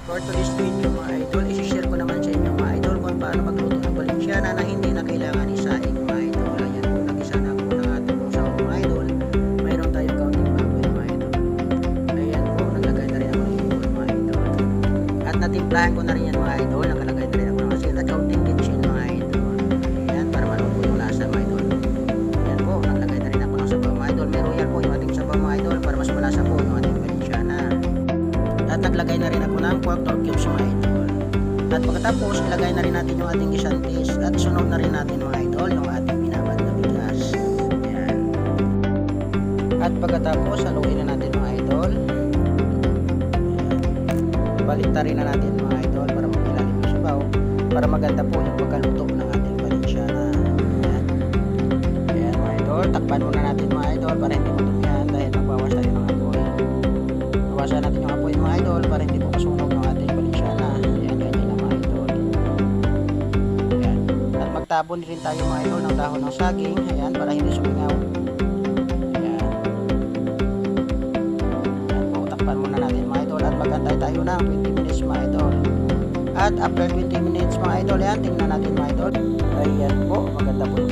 For today's video mga idol, isi-share ko naman sa inyo mga idol kung paano magluto ng Valenciana na hindi na kailangan isaing mga idol. Ayan po, nag-isa na po ng ating usaw mga idol. Mayroon tayong kaunting baboy mga idol. Ayan po, naglagay na rin ako ng hipon mga idol. At natimplahan ko na rin yan mga idol. Nakalagay na rin ako ng asin at kaunting kitchen mga idol. Ayan, para maluto yung lasa mga idol. Ayan po, naglagay na rin ako ng sabaw mga idol. Meron yan po yung ating sabaw mga idol para mas malasa po yung ating Valenciana. At naglagay na rin ako ng pork torque cubes mga idol. At pagkatapos ilagay na rin natin yung ating gisantis at sunod na rin natin mga idol yung ating binabad na bigas. Ayan. At pagkatapos haluin na natin mga idol. Ayan. Baliktarin na natin mga idol para mag-ilalim yung sabaw para maganda po yung pagkaluto ng ating Valenciana. Ayan. Ayan mga idol, takpan muna natin mga idol para hindi matumihan dahil magbawas tayo ng apoy. Bawasan natin yung apoy mga idol para hindi po masunog yung ating Valenciana. Ayan, ganyan lang mga idol. Ayan. At magtabon rin tayo mga idol ng dahon ng saging. Ayan, para hindi sumingaw. Ayan. Ayan po, takpan muna natin mga idol at magantay tayo ng 20 minutes mga idol. At after 20 minutes mga idol, ayan, tingnan natin mga idol. Ayan po, maganda po yung